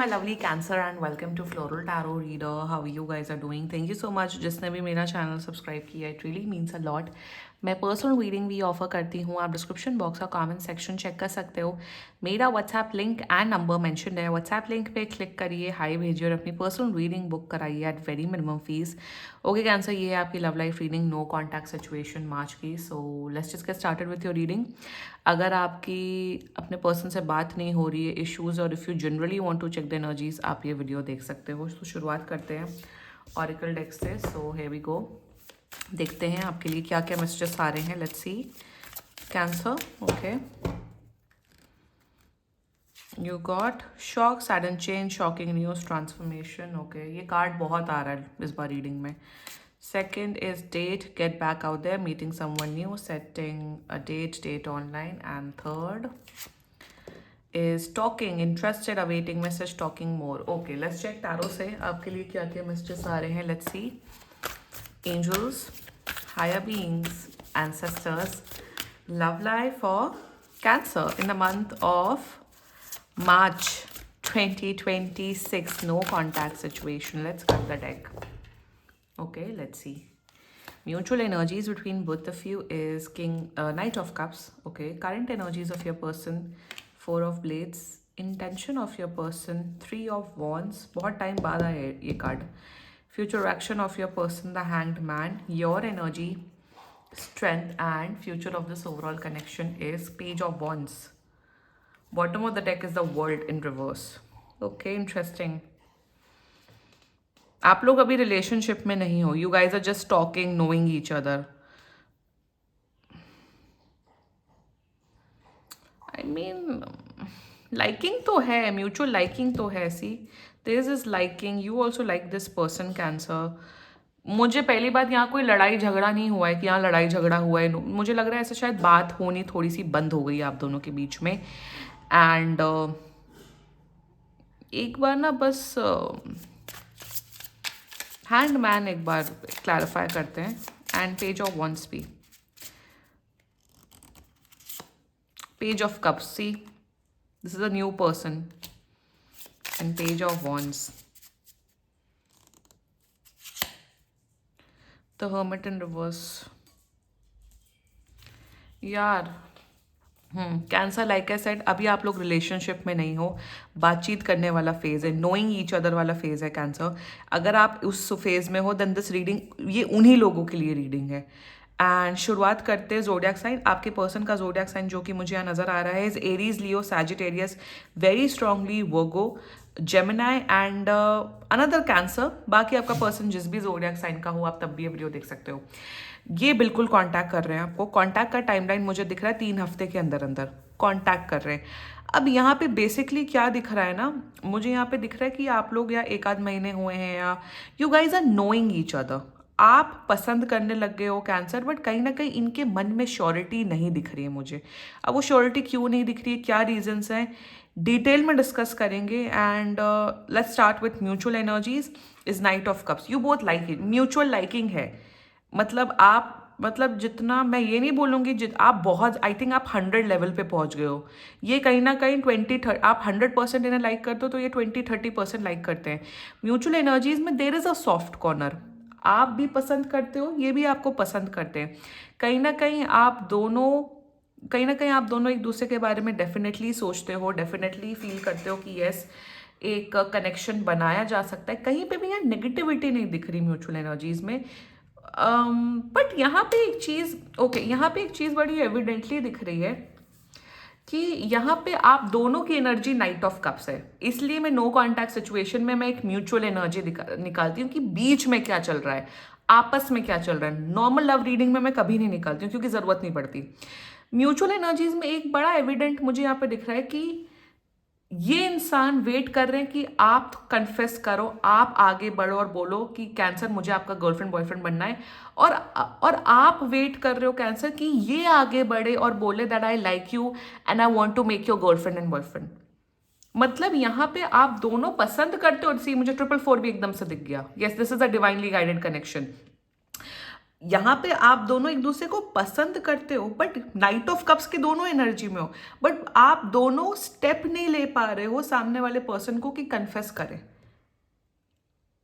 My lovely Cancer and welcome to Floral Tarot Reader. How you guys are doing? Thank you so much जिसने भी मेरा channel subscribe किया. It really means a lot. मैं personal reading भी offer करती हूँ. आप description box का कमेंट सेक्शन चेक कर सकते हो. मेरा WhatsApp link and number mention है. व्हाट्सएप लिंक पे क्लिक करिए, हाई भेजिए और अपनी पर्सनल रीडिंग बुक कराइए at very minimum fees. Okay Cancer, ये है आपकी love life reading, no contact situation March की. So let's just get started with your reading. अगर आपकी अपने पर्सन से बात नहीं हो रही है, इश्यूज़, और if you generally want to check the energies, आप ये वीडियो देख सकते हो. तो शुरुआत करते हैं ऑरिकल डेक से. So here we go. देखते हैं आपके लिए क्या क्या मैसेजेस आ रहे हैं. Let's see cancer. Okay, you got shock, sudden change, shocking news, transformation. Okay, ये कार्ड बहुत आ रहा है इस बार रीडिंग में. Second is date, get back out there, meeting someone new, setting a date online. And third is talking, interested, awaiting message, talking more. Okay, let's check tarot से आपके लिए क्या क्या messages आ रहे हैं. Let's see. Angels, higher beings, ancestors, love life for Cancer in the month of March 2026. No contact situation. Let's cut the deck. Okay, let's see. Mutual energies between both of you is Knight of Cups. Okay, current energies of your person, Four of Blades. Intention of your person, Three of Wands. बहुत time बाद आया है ये card. Future action of your person, the Hanged Man. Your energy, strength, and future of this overall connection is Page of Wands. Bottom of the deck is the World in reverse. Okay, interesting. आप लोग अभी relationship में नहीं हो. You guys are just talking, knowing each other. I mean liking तो है, mutual liking तो है. See, this is liking, you also like this person Cancer. मुझे पहली बात, यहाँ कोई लड़ाई झगड़ा नहीं हुआ है कि यहाँ लड़ाई झगड़ा हुआ है. मुझे लग रहा है ऐसा शायद बात होनी थोड़ी सी बंद हो गई आप दोनों के बीच में. एंड एक बार ना बस हैंड मैन एक बार क्लैरिफाई करते हैं. एंड पेज ऑफ वॉन्ड्स भी, page of cups. See, this is a new person. And page of wands, the hermit in reverse. यार कैंसर, लाइक आई सेड, अभी आप लोग रिलेशनशिप में नहीं हो. बातचीत करने वाला फेज है, नोइंग ईच अदर वाला फेज है कैंसर. अगर आप उस फेज में हो देन दिस रीडिंग, ये उन्हीं लोगों के लिए रीडिंग है. एंड शुरुआत करते हैं जोडियाक साइन. आपके पर्सन का जोडियाक साइन जो कि मुझे यहाँ नजर आ रहा है is Aries, Leo, Sagittarius, very strongly Virgo, Gemini and another cancer. बाकी आपका पर्सन जिस भी जोडियाक साइन का हो, आप तब भी ये वीडियो देख सकते हो. ये बिल्कुल कांटेक्ट कर रहे हैं आपको. कांटेक्ट का टाइमलाइन मुझे दिख रहा है 3 हफ्ते के अंदर अंदर कांटेक्ट कर रहे हैं. अब यहाँ पे बेसिकली क्या दिख रहा है ना, मुझे यहाँ पे दिख रहा है कि आप लोग या एक आध महीने हुए हैं, या you guys are knowing each other. आप पसंद करने लग गए हो कैंसर, बट कहीं ना कहीं इनके मन में श्योरिटी नहीं दिख रही है मुझे. अब वो श्योरिटी क्यों नहीं दिख रही है, क्या रीजंस हैं, डिटेल में डिस्कस करेंगे. And let's start with mutual energies is night of cups. You both like it, mutual liking है. मतलब जितना मैं ये नहीं बोलूँगी, आप बहुत, आई थिंक आप 100 लेवल पे पहुँच गए हो. ये कहीं ना कहीं 20-30, आप 100% इन्हें लाइक करते हो तो ये 20-30% लाइक करते हैं. म्यूचुअल एनर्जीज में there is a soft corner. आप भी पसंद करते हो, ये भी आपको पसंद करते हैं. कहीं ना कहीं आप दोनों एक दूसरे के बारे में डेफिनेटली सोचते हो, डेफिनेटली फील करते हो कि यस, एक कनेक्शन बनाया जा सकता है. कहीं पे भी यहाँ नेगेटिविटी नहीं दिख रही म्यूचुअल एनर्जीज में. बट यहाँ पे एक चीज़, यहाँ पे एक चीज़ बड़ी एविडेंटली दिख रही है कि यहाँ पे आप दोनों की एनर्जी नाइट ऑफ कप्स है. इसलिए मैं नो कॉन्टैक्ट सिचुएशन में मैं एक म्यूचुअल एनर्जी निकालती हूँ कि बीच में क्या चल रहा है, आपस में क्या चल रहा है. नॉर्मल लव रीडिंग में मैं कभी नहीं निकालती हूँ क्योंकि ज़रूरत नहीं पड़ती. म्यूचुअल एनर्जीज में एक बड़ा एविडेंट मुझे यहाँ पे दिख रहा है कि ये इंसान वेट कर रहे हैं कि आप कन्फेस करो, आप आगे बढ़ो और बोलो कि कैंसर, मुझे आपका गर्लफ्रेंड बॉयफ्रेंड बनना है. और आप वेट कर रहे हो कैंसर कि ये आगे बढ़े और बोले that I like you and I want to make your girlfriend and boyfriend. मतलब यहाँ पे आप दोनों पसंद करते हो. सी, मुझे 444 भी एकदम से दिख गया. Yes, this is a divinely guided connection. यहाँ पे आप दोनों एक दूसरे को पसंद करते हो, बट नाइट ऑफ कप्स के दोनों एनर्जी में हो, बट आप दोनों स्टेप नहीं ले पा रहे हो सामने वाले पर्सन को कि कन्फेस करें।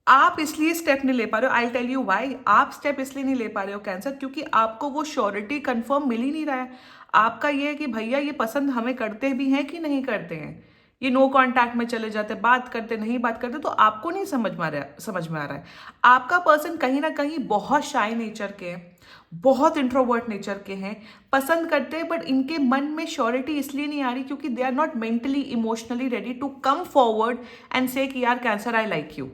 आप इसलिए स्टेप नहीं ले पा रहे हो, आई टेल यू व्हाई। आप स्टेप इसलिए नहीं ले पा रहे हो कैंसर, क्योंकि आपको वो श्योरिटी कंफर्म मिल ही नहीं रहा है। आपका ये है कि भैया ये पसंद हमें करते भी हैं कि नहीं करते हैं, ये नो कांटेक्ट में चले जाते, बात करते नहीं बात करते, तो आपको नहीं समझ में आ रहा है। आपका पर्सन कहीं ना कहीं बहुत शाय नेचर के हैं, बहुत इंट्रोवर्ट नेचर के हैं, पसंद करते हैं, बट इनके मन में श्योरिटी इसलिए नहीं आ रही क्योंकि they are not mentally emotionally ready to come forward and say कि यार कैंसर आई लाइक यू।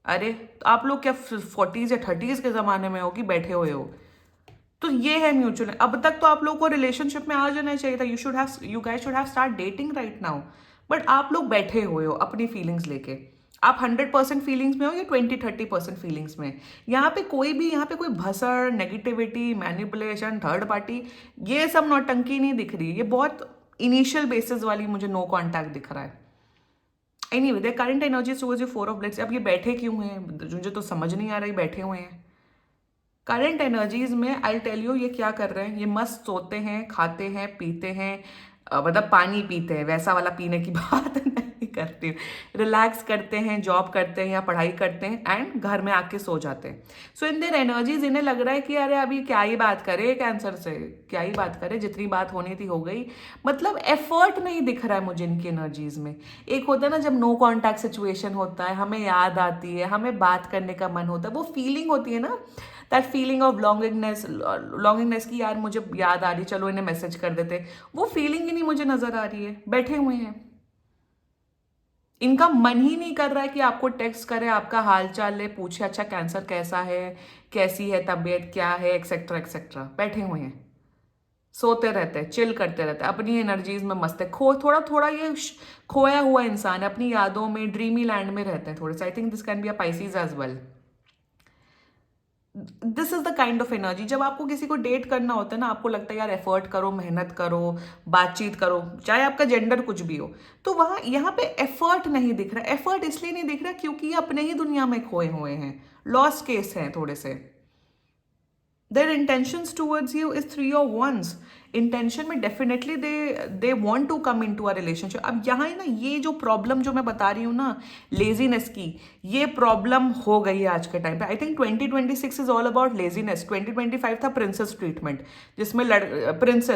अरे तो आप लोग क्या 40s या 30s के ज़माने में हो कि बैठे हुए हो? तो ये है म्यूचुअल। अब तक तो आप लोगों को रिलेशनशिप में आ जाना चाहिए था। You guys should have start dating right now, but आप लोग बैठे हुए हो अपनी फीलिंग्स लेके। आप 100% फीलिंग्स में हो या 20-30% फीलिंग्स में। यहाँ पे कोई भसड़, नेगेटिविटी, मैनिपुलेशन, थर्ड पार्टी, ये सब नौटंकी नहीं दिख रही। ये बहुत इनिशियल बेसिस वाली मुझे नो कॉन्टैक्ट दिख रहा है। Anyway the current energy towards you 4 of blades. अब ये बैठे क्यों हैं मुझे तो समझ नहीं आ रहा, बैठे हुए हैं। करंट एनर्जीज में आई टेल यू ये क्या कर रहे हैं, ये मस्त सोते हैं, खाते हैं, पीते हैं, मतलब पानी पीते हैं, वैसा वाला पीने की बात नहीं करती, रिलैक्स करते हैं, जॉब करते हैं या पढ़ाई करते हैं एंड घर में आके सो जाते हैं। सो इन देयर एनर्जीज इन्हें लग रहा है कि अरे अभी क्या ही बात करे कैंसर से, क्या ही बात करे, जितनी बात होनी थी हो गई। मतलब एफर्ट नहीं दिख रहा है मुझे इनकी एनर्जीज में। एक होता है ना जब नो कॉन्टैक्ट सिचुएशन होता है, हमें याद आती है, हमें बात करने का मन होता है, वो फीलिंग होती है ना, दैट फीलिंग ऑफ लॉन्गिंगनेस की यार मुझे याद आ रही, चलो इन्हें मैसेज कर देते। वो फीलिंग ही नहीं मुझे नजर आ रही है। बैठे हुए हैं, इनका मन ही नहीं कर रहा है कि आपको टेक्स्ट करे, आपका हाल चाल ले, पूछे अच्छा कैंसर कैसा है, कैसी है तबीयत, क्या है, एक्सेट्रा एक्सेट्रा। बैठे हुए हैं, सोते रहते हैं, चिल करते रहते हैं, अपनी एनर्जीज में मस्त है, थोड़ा थोड़ा ये खोया हुआ इंसान है, अपनी यादों में, ड्रीमी लैंड में रहते हैं थोड़े से। I think this can be a Pisces as well. This is the kind of energy. जब आपको किसी को डेट करना होता है ना, आपको लगता है यार एफर्ट करो, मेहनत करो, बातचीत करो, चाहे आपका जेंडर कुछ भी हो, तो वहां यहाँ पे एफर्ट नहीं दिख रहा। एफर्ट इसलिए नहीं दिख रहा क्योंकि ये अपने ही दुनिया में खोए हुए हैं, लॉस्ट केस हैं थोड़े से। Their intentions towards you is 3 of Wands. Intention में definitely they want to come into a relationship. अब यहाँ है ना, ये जो प्रॉब्लम जो मैं बता रही हूँ ना लेजीनेस की, ये प्रॉब्लम हो गई है आज के टाइम पे। I think 2026 is all about laziness. 2025 था प्रिंसेस ट्रीटमेंट, जिसमें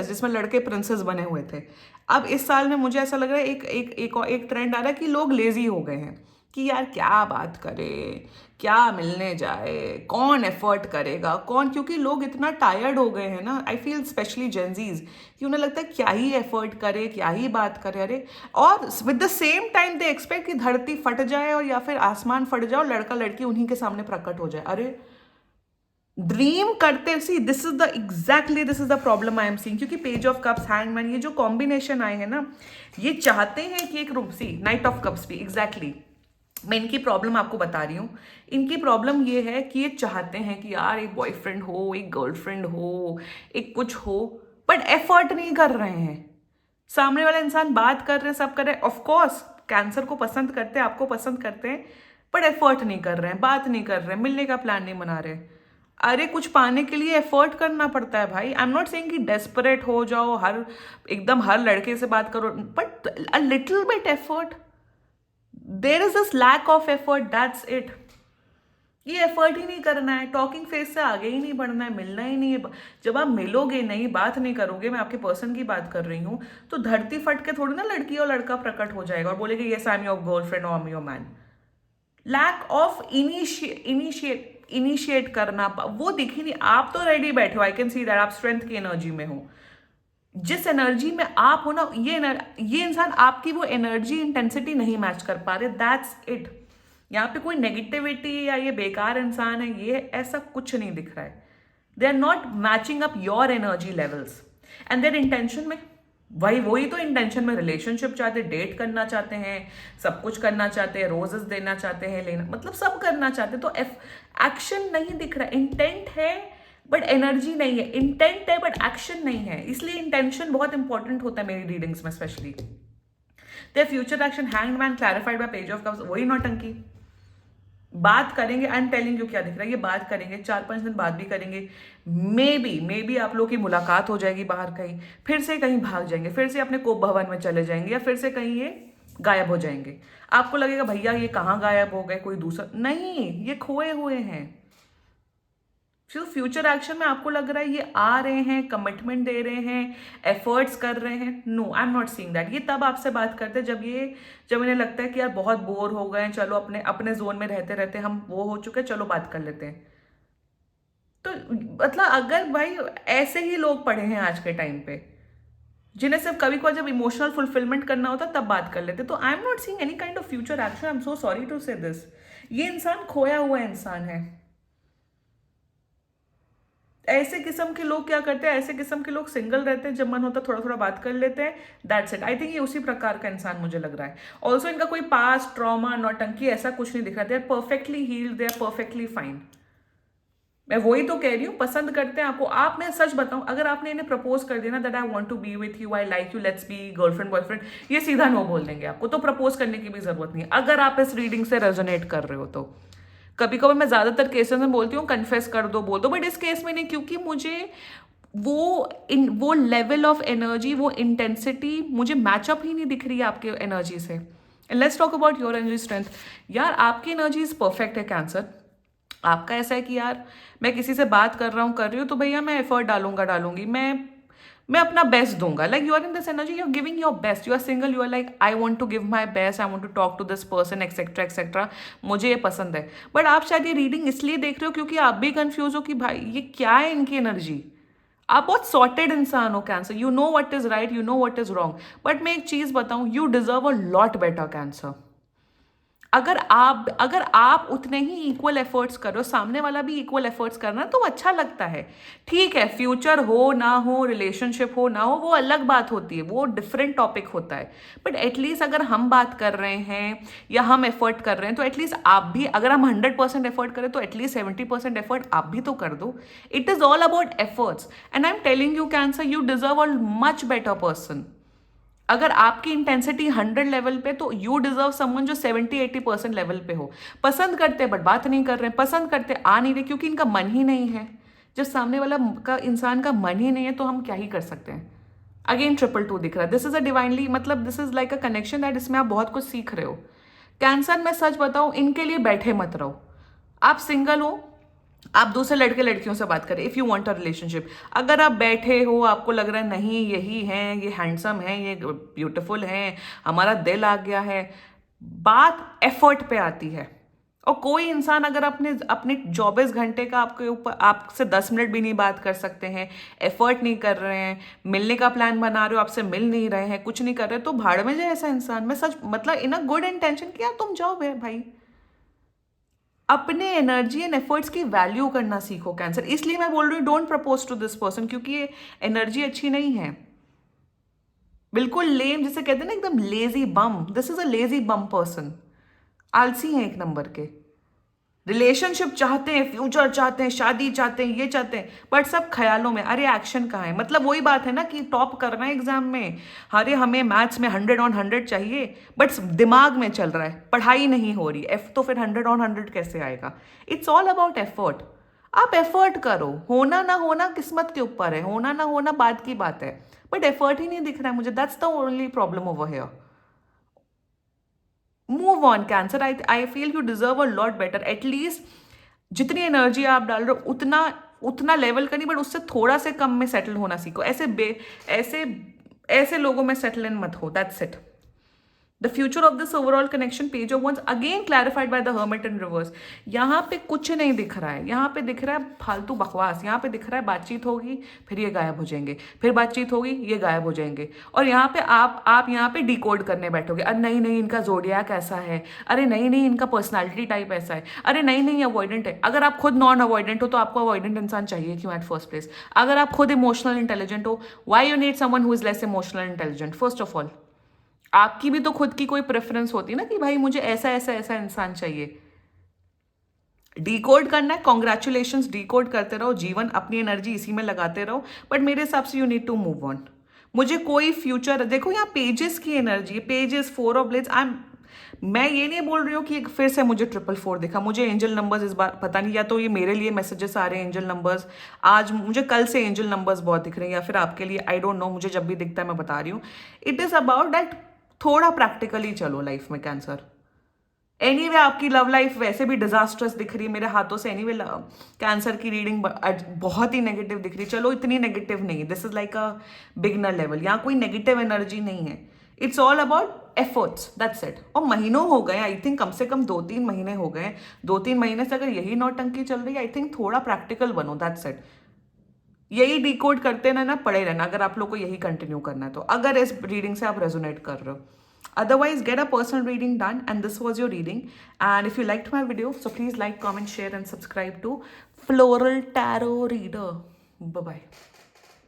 जिसमें लड़के प्रिंसेस बने हुए थे। अब इस साल में मुझे ऐसा लग रहा है एक ट्रेंड आ रहा है कि लोग लेजी हो गए हैं कि यार क्या बात करे, क्या मिलने जाए, कौन एफर्ट करेगा कौन, क्योंकि लोग इतना टायर्ड हो गए हैं ना। आई फील स्पेशली जेंजीज कि उन्हें लगता है क्या ही एफर्ट करे, क्या ही बात करे। अरे और with the same time they expect कि धरती फट जाए और या फिर आसमान फट जाए और लड़का लड़की उन्हीं के सामने प्रकट हो जाए। अरे ड्रीम करते see, this is the problem I am seeing. क्योंकि पेज ऑफ कप्स, हैंगमैन, ये जो कॉम्बिनेशन आए हैं ना, ये चाहते हैं कि एक रूप सी नाइट ऑफ कप्स भी एग्जैक्टली मैं इनकी प्रॉब्लम आपको बता रही हूँ। इनकी प्रॉब्लम ये है कि ये चाहते हैं कि यार एक बॉयफ्रेंड हो, एक गर्लफ्रेंड हो, एक कुछ हो, बट एफर्ट नहीं कर रहे हैं। सामने वाला इंसान बात कर रहे हैं, सब कर रहे हैं, ऑफकोर्स कैंसर को पसंद करते हैं, आपको पसंद करते हैं, बट एफर्ट नहीं कर रहे हैं, बात नहीं कर रहे हैं, मिलने का प्लान नहीं बना रहे। अरे कुछ पाने के लिए एफर्ट करना पड़ता है भाई। आई एम नॉट सेइंग कि डेस्परेट हो जाओ, एकदम हर लड़के से बात करो, but a little bit effort. There is this lack of effort, that's it. ये एफर्ट ही नहीं करना है, टॉकिंग फेस से आगे ही नहीं बढ़ना है, मिलना ही नहीं है। जब आप मिलोगे नहीं, बात नहीं करोगे, मैं आपके पर्सन की बात कर रही हूँ, तो धरती फट के थोड़ी ना लड़की और लड़का प्रकट हो जाएगा और बोलेगा yes I am your girlfriend और I am your man. Lack of initiate करना वो दिख ही नहीं। आप तो रेडी बैठे हो, आई कैन सी दैट आप स्ट्रेंथ की एनर्जी में हो। जिस एनर्जी में आप हो ना, ये इंसान आपकी वो एनर्जी इंटेंसिटी नहीं मैच कर पा रहे, दैट्स इट। यहाँ पे कोई नेगेटिविटी या ये बेकार इंसान है, ये ऐसा कुछ नहीं दिख रहा है। They are not matching up your energy levels and their intention में वही तो इंटेंशन में रिलेशनशिप चाहते, डेट करना चाहते हैं, सब कुछ करना चाहते हैं, रोजेस देना चाहते हैं, लेना मतलब सब करना चाहते हैं, तो एक्शन नहीं दिख रहा। इंटेंट है बट एनर्जी नहीं है, इंटेंट है बट एक्शन नहीं है। इसलिए इंटेंशन बहुत इंपॉर्टेंट होता है मेरी रीडिंग्स में specially. Their future action, hanged man, clarified bye page of cups, वही नौटंकी। बात करेंगे, आई एम टेलिंग यू क्या दिख रहा है, ये बात करेंगे, 4-5 दिन बाद भी करेंगे, मे बी आप लोग की मुलाकात हो जाएगी बाहर कहीं, फिर से कहीं भाग जाएंगे, फिर से अपने कोप भवन में चले जाएंगे, या फिर से कहीं ये गायब हो जाएंगे। आपको लगेगा भैया ये कहाँ गायब हो गए, कोई दूसरा नहीं, ये खोए हुए हैं। फिर फ्यूचर एक्शन में आपको लग रहा है ये आ रहे हैं, कमिटमेंट दे रहे हैं, एफर्ट्स कर रहे हैं, no I am not seeing that. ये तब आपसे बात करते हैं जब इन्हें लगता है कि यार बहुत बोर हो गए हैं, चलो अपने अपने जोन में रहते रहते हम वो हो चुके हैं, चलो बात कर लेते हैं। तो मतलब अगर भाई ऐसे ही लोग पड़े हैं आज के टाइम पे, जिन्हें सिर्फ कभी कभार जब इमोशनल फुलफिलमेंट करना होता तब बात कर लेते, तो I am not seeing any kind of future action. I am so sorry to say this. ये इंसान खोया हुआ इंसान है। ऐसे किस्म के लोग क्या करते हैं, ऐसे किस्म के लोग सिंगल रहते हैं, जब मन होता है थोड़ा थोड़ा बात कर लेते हैं, दैट्स इट। आई थिंक ये उसी प्रकार का इंसान मुझे लग रहा है। ऑल्सो इनका कोई पास्ट ट्रॉमा नौटंकी ऐसा कुछ नहीं दिख रहा, they are perfectly healed, they are perfectly fine. मैं वही तो कह रही हूँ, पसंद करते हैं आपको। आप, मैं सच बताऊं, अगर आपने इन्हें प्रपोज कर दिया ना that I want to be with you, I like you, let's be girlfriend boyfriend, ये सीधा नो बोल देंगे आपको, तो प्रपोज करने की भी जरूरत नहीं है, अगर आप इस रीडिंग से रेजोनेट कर रहे हो तो। कभी कभी मैं ज्यादातर केसेस में बोलती हूँ कन्फेस कर दो, बोल दो, बट इस केस में नहीं, क्योंकि मुझे वो लेवल ऑफ एनर्जी, वो इंटेंसिटी मुझे मैचअप ही नहीं दिख रही है आपके एनर्जी से। Let's talk about your energy strength. यार आपकी एनर्जी इज परफेक्ट है कैंसर। आपका ऐसा है कि यार मैं किसी से बात कर रही हूँ तो भैया मैं एफर्ट डालूंगी, मैं अपना बेस्ट दूंगा। Like you are in this energy, you are giving your best, you are single, you are like I want to give my best, I want to talk to this person etcetera etcetera, मुझे ये पसंद है। But आप शायद ये reading इसलिए देख रहे हो क्योंकि आप भी कंफ्यूज हो कि भाई ये क्या है इनकी एनर्जी। आप बहुत सॉर्टेड इंसान हो cancer, you know what is right, you know what is wrong. But मैं एक चीज बताऊं, you deserve a lot better cancer. अगर आप उतने ही इक्वल एफर्ट्स करो, सामने वाला भी इक्वल एफर्ट्स करना, तो अच्छा लगता है। ठीक है, फ्यूचर हो ना हो, रिलेशनशिप हो ना हो, वो अलग बात होती है, वो डिफरेंट टॉपिक होता है। बट एटलीस्ट अगर हम बात कर रहे हैं या हम एफर्ट कर रहे हैं, तो एटलीस्ट आप भी, अगर हम 100% एफर्ट करें तो एटलीस्ट 70% एफर्ट आप भी तो कर दो। It is all about efforts, and I am telling you cancer, you deserve a much better person. अगर आपकी इंटेंसिटी 100 लेवल पे, तो यू डिजर्व समवन जो 70-80% लेवल पे हो। पसंद करते बट बात नहीं कर रहे हैं, पसंद करते आ नहीं रहे क्योंकि इनका मन ही नहीं है। जब सामने वाला का इंसान का मन ही नहीं है तो हम क्या ही कर सकते हैं। अगेन 222 दिख रहा है, दिस इज अ डिवाइनली, मतलब this is like a connection that, इसमें आप बहुत कुछ सीख रहे हो। कैंसर, मैं सच बताऊं, इनके लिए बैठे मत रहो। आप सिंगल हो, आप दूसरे लड़के लड़कियों से बात करें, if you want a relationship. अगर आप बैठे हो, आपको लग रहा है नहीं यही है, ये हैंडसम है, ये ब्यूटीफुल है, हमारा दिल आ गया है, बात एफर्ट पे आती है। और कोई इंसान अगर अपने अपने 24 घंटे का आपके ऊपर, आपसे 10 मिनट भी नहीं बात कर सकते हैं, एफर्ट नहीं कर रहे हैं, मिलने का प्लान बना रहे हो, आपसे मिल नहीं रहे हैं, कुछ नहीं कर रहे, तो भाड़ में जाए ऐसा इंसान। मैं सच मतलब इन अ गुड इंटेंशन किया, तुम जाओ भाई, अपने एनर्जी एंड एफर्ट्स की वैल्यू करना सीखो कैंसर। इसलिए मैं बोल रही हूँ don't propose to this person, क्योंकि ये एनर्जी अच्छी नहीं है। बिल्कुल लेम, जिसे कहते हैं ना एकदम lazy bomb, this is a lazy bomb person. आलसी है एक नंबर के। रिलेशनशिप चाहते हैं, फ्यूचर चाहते हैं, शादी चाहते हैं, ये चाहते हैं, बट सब ख्यालों में। अरे एक्शन कहाँ है? मतलब वही बात है ना कि टॉप करना है एग्जाम में, अरे हमें मैथ्स में 100/100 चाहिए, बट दिमाग में चल रहा है, पढ़ाई नहीं हो रही, एफ तो फिर 100/100 कैसे आएगा? It's all about effort. आप एफर्ट करो, होना ना होना किस्मत के ऊपर है, होना ना होना बात की बात है, बट एफर्ट ही नहीं दिख रहा है मुझे, that's the only problem over here. Move on cancer, I feel you deserve a lot better. At least जितनी एनर्जी आप डाल रहे हो उतना उतना लेवल का नहीं, बट उससे थोड़ा से कम में सेटल होना सीखो। ऐसे ऐसे लोगों में सेटल इन मत हो, that's it. The future of this overall connection, page of once again clarified by the hermit in reverse. यहाँ पे कुछ नहीं दिख रहा है, यहाँ पे दिख रहा है फालतू बकवास। यहाँ पे दिख रहा है बातचीत होगी, फिर ये गायब हो जाएंगे, फिर बातचीत होगी, ये गायब हो जाएंगे, और यहाँ पे आप यहाँ पे डिकोड करने बैठोगे। अरे नहीं नहीं, इनका जोडियाक ऐसा है, अरे नहीं नहीं, इनका पर्सनैलिटी टाइप ऐसा है, अरे नहीं नहीं, अवॉइडेंट है। अगर आप खुद नॉन अवॉइडेंट हो तो आपको अवॉइडेंट इंसान चाहिए क्यों एट फर्स्ट प्लेस? अगर आप खुद इमोशनल इंटेलिजेंट हो, why you need someone who is less emotional intelligent? First of all, आपकी भी तो खुद की कोई प्रेफरेंस होती है ना कि भाई मुझे ऐसा ऐसा ऐसा इंसान चाहिए। डिकोड करना है, कॉन्ग्रेचुलेशंस, डिकोड करते रहो, जीवन अपनी एनर्जी इसी में लगाते रहो, बट मेरे हिसाब से you need to move on. मुझे कोई फ्यूचर, देखो यहाँ पेजेस की एनर्जी, पेजेस, 4 ऑफ ब्लेड्स, मैं ये नहीं बोल रही हूँ कि फिर से मुझे 444 दिखा, मुझे एंजल नंबर्स इस बार पता नहीं, या तो ये मेरे लिए मैसेजेस आ रहे हैं एंजल नंबर्स, आज मुझे कल से एंजल नंबर्स बहुत दिख रहे हैं, या फिर आपके लिए आई डोंट नो, मुझे जब भी दिखता है मैं बता रही हूँ। इट इज अबाउट दैट, थोड़ा प्रैक्टिकली चलो लाइफ में कैंसर। एनीवे आपकी लव लाइफ वैसे भी डिजास्ट्रस दिख रही है मेरे हाथों से, एनीवे कैंसर की रीडिंग बहुत ही नेगेटिव दिख रही है। चलो इतनी नेगेटिव नहीं, this is like a beginner level, यहाँ कोई नेगेटिव एनर्जी नहीं है। It's all about efforts, that's it. और महीनों हो गए, आई थिंक कम से कम 2-3 महीने हो गए, 2-3 महीने से अगर यही नौटंकी चल रही है, आई थिंक थोड़ा प्रैक्टिकल बनो, दैट्स इट। यही डिकोड करते रहना, पड़े रहना, अगर आप लोग को यही कंटिन्यू करना है तो, अगर इस रीडिंग से आप रेजोनेट कर रहे हो। Otherwise, get a personal reading done, and this was your reading. And if you liked my video, so please like, comment, share, and subscribe to Floral Tarot Reader. Bye bye.